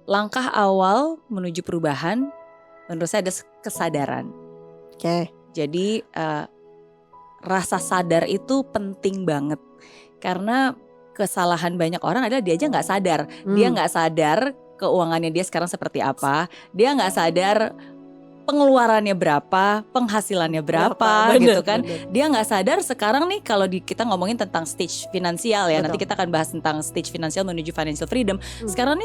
langkah awal menuju perubahan menurut saya ada kesadaran. Oke. Jadi rasa sadar itu penting banget karena kesalahan banyak orang adalah dia aja nggak sadar. Dia nggak sadar keuangannya dia sekarang seperti apa. Dia nggak sadar pengeluarannya berapa, penghasilannya berapa gitu kan. Bener. Dia nggak sadar sekarang nih kalau kita ngomongin tentang stage finansial ya. Betul. Nanti kita akan bahas tentang stage finansial menuju financial freedom. Sekarang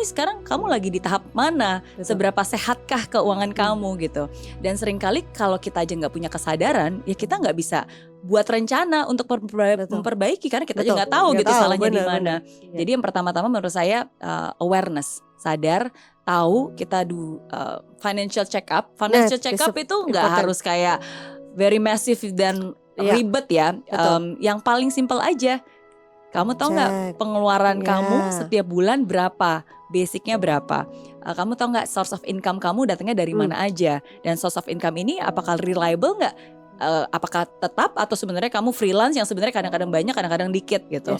kamu lagi di tahap mana? Betul. Seberapa sehatkah keuangan kamu gitu. Dan seringkali kalau kita aja nggak punya kesadaran, ya kita nggak bisa buat rencana untuk memperbaiki karena kita juga nggak tahu gitu salahnya di mana. Jadi yang pertama-tama menurut saya awareness, sadar, tahu kita financial check up. Financial check up itu nggak harus kayak very massive dan ribet ya. Yang paling simple aja. Kamu tahu nggak pengeluaran kamu setiap bulan berapa? Basicnya berapa? Kamu tahu nggak source of income kamu datangnya dari mana aja? Dan source of income ini apakah reliable nggak? Apakah tetap atau sebenarnya kamu freelance yang sebenarnya kadang-kadang banyak kadang-kadang dikit gitu.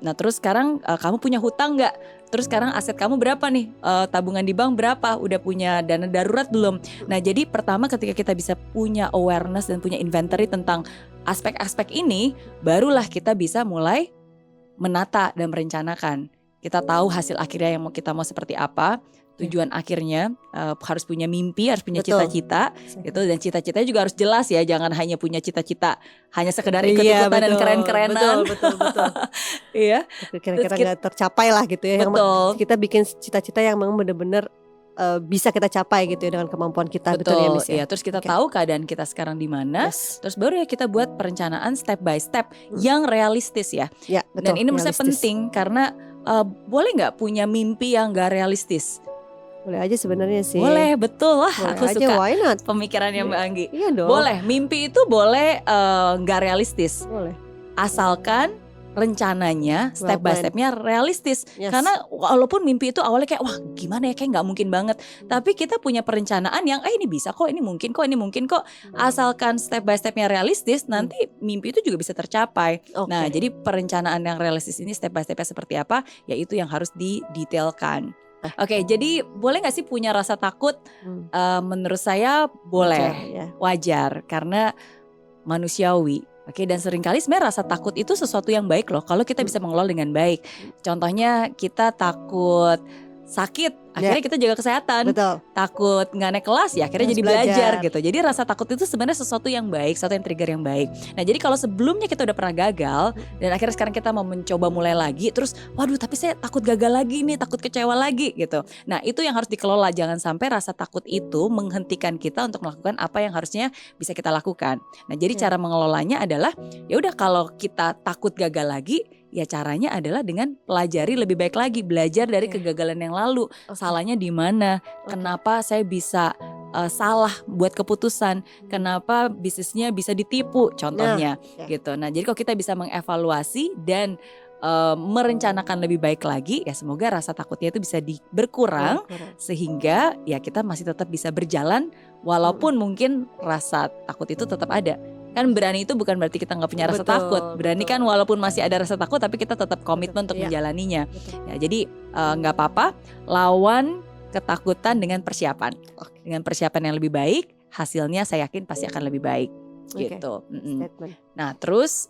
Nah terus sekarang kamu punya hutang nggak? Terus sekarang aset kamu berapa nih? Tabungan di bank berapa? Udah punya dana darurat belum? Nah jadi pertama ketika kita bisa punya awareness dan punya inventory tentang aspek-aspek ini, barulah kita bisa mulai menata dan merencanakan. Kita tahu hasil akhirnya yang kita mau seperti apa. Tujuan akhirnya harus punya mimpi, harus punya cita-cita gitu, dan cita-citanya juga harus jelas ya, jangan hanya punya cita-cita hanya sekedar ikut-ikutan dan keren-kerenan. Betul. Iya. Kira-kira nggak tercapai lah gitu ya. Betul. Yang kita bikin cita-cita yang memang benar-benar bisa kita capai gitu ya dengan kemampuan kita. Betul ya Miss ya. Iya, terus kita tahu keadaan kita sekarang di mana, terus baru ya kita buat perencanaan step by step yang realistis ya. Betul, dan ini menurut saya penting karena boleh nggak punya mimpi yang nggak realistis? Boleh aja sebenarnya sih. Boleh, betul lah. Boleh aku aja, suka why not? pemikirannya Mbak Anggi. Iya dong. Boleh, mimpi itu boleh nggak realistis. Boleh. Asalkan rencananya step by stepnya realistis. Karena walaupun mimpi itu awalnya kayak wah gimana ya, kayak nggak mungkin banget. Tapi kita punya perencanaan yang ini bisa kok, ini mungkin kok. Asalkan step by stepnya realistis, nanti mimpi itu juga bisa tercapai. Nah jadi perencanaan yang realistis ini step by stepnya seperti apa, yaitu yang harus didetailkan. Oke, jadi boleh gak sih punya rasa takut? Menurut saya boleh, wajar karena manusiawi. Oke, dan seringkali sebenarnya rasa takut itu sesuatu yang baik loh kalau kita bisa mengelola dengan baik. Contohnya kita takut sakit, akhirnya kita jaga kesehatan. Betul. Takut nggak naik kelas ya akhirnya jadi belajar gitu. Jadi rasa takut itu sebenarnya sesuatu yang baik, sesuatu yang trigger yang baik. Nah jadi kalau sebelumnya kita udah pernah gagal dan akhirnya sekarang kita mau mencoba mulai lagi, terus waduh tapi saya takut gagal lagi nih, takut kecewa lagi gitu. Nah itu yang harus dikelola, jangan sampai rasa takut itu menghentikan kita untuk melakukan apa yang harusnya bisa kita lakukan. Nah jadi cara mengelolanya adalah ya udah kalau kita takut gagal lagi, ya caranya adalah dengan pelajari lebih baik lagi, belajar dari kegagalan yang lalu. Salahnya di mana? Kenapa saya bisa salah buat keputusan? Kenapa bisnisnya bisa ditipu? Contohnya gitu. Nah, jadi kalau kita bisa mengevaluasi dan merencanakan lebih baik lagi, ya semoga rasa takutnya itu bisa berkurang sehingga ya kita masih tetap bisa berjalan walaupun mungkin rasa takut itu tetap ada. Kan berani itu bukan berarti kita nggak punya rasa takut. Berani kan walaupun masih ada rasa takut tapi kita tetap komitmen untuk menjalaninya. Ya, jadi nggak apa-apa, lawan ketakutan dengan persiapan. Dengan persiapan yang lebih baik, hasilnya saya yakin pasti akan lebih baik. Gitu. Nah terus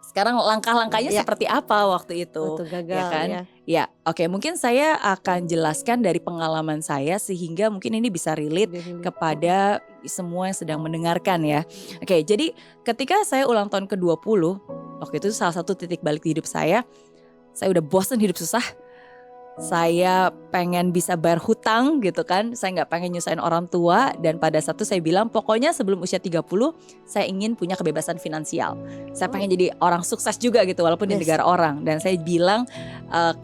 sekarang langkah-langkahnya seperti apa waktu itu? Gagal, ya kan? Ya, oke. Mungkin saya akan jelaskan dari pengalaman saya sehingga mungkin ini bisa relate kepada semua yang sedang mendengarkan ya. Oke, jadi ketika saya ulang tahun ke-20, waktu itu salah satu titik balik di hidup saya udah bosan hidup susah. Saya pengen bisa bayar hutang gitu kan. Saya gak pengen nyusahin orang tua. Dan pada saat itu saya bilang pokoknya sebelum usia 30 saya ingin punya kebebasan finansial. Saya pengen jadi orang sukses juga gitu walaupun di negara orang. Dan saya bilang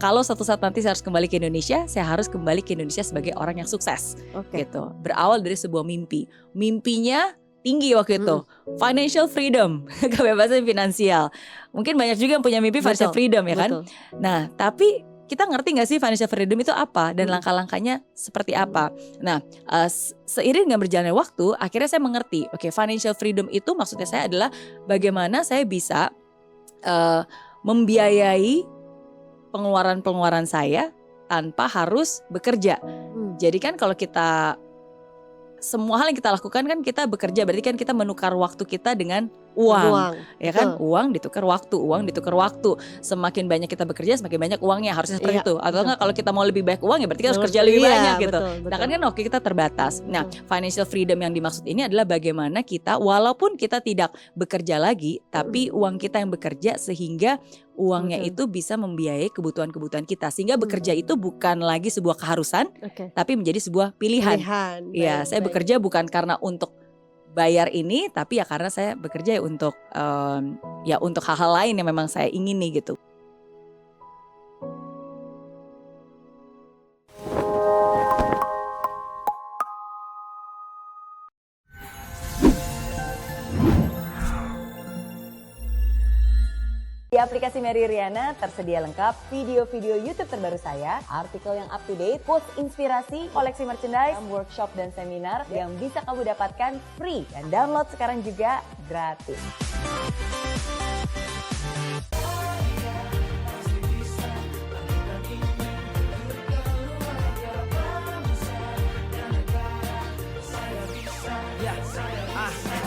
kalau suatu saat nanti saya harus kembali ke Indonesia, saya harus kembali ke Indonesia sebagai orang yang sukses gitu. Berawal dari sebuah mimpi. Mimpinya tinggi waktu itu, financial freedom, kebebasan finansial. Mungkin banyak juga yang punya mimpi financial freedom ya kan. Nah tapi kita ngerti gak sih financial freedom itu apa dan langkah-langkahnya seperti apa. Nah seiring dengan berjalannya waktu akhirnya saya mengerti, oke, financial freedom itu maksudnya saya adalah bagaimana saya bisa membiayai pengeluaran-pengeluaran saya tanpa harus bekerja. Jadi kan kalau kita semua hal yang kita lakukan kan kita bekerja, berarti kan kita menukar waktu kita dengan uang. Ya kan, uang ditukar waktu. Semakin banyak kita bekerja, semakin banyak uangnya, harusnya seperti itu. Atau enggak, kalau kita mau lebih banyak uang ya berarti kita harus kerja lebih banyak gitu. Nah kan waktu kita terbatas. Nah, financial freedom yang dimaksud ini adalah bagaimana kita walaupun kita tidak bekerja lagi, tapi uang kita yang bekerja sehingga uangnya itu bisa membiayai kebutuhan-kebutuhan kita. Sehingga bekerja itu bukan lagi sebuah keharusan, tapi menjadi sebuah pilihan. Ya, saya bekerja bukan karena untuk bayar ini, tapi ya karena saya bekerja ya untuk hal-hal lain yang memang saya ingini gitu. Di aplikasi Mary Riana tersedia lengkap video-video YouTube terbaru saya, artikel yang up to date, quotes inspirasi, koleksi merchandise, workshop dan seminar yang bisa kamu dapatkan free dan download sekarang juga gratis.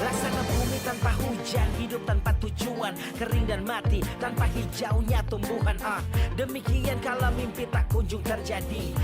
Laksana bumi tanpa hujan, hidup tanpa tujuan, kering dan mati tanpa hijaunya tumbuhan. Demikian kalau mimpi tak kunjung terjadi.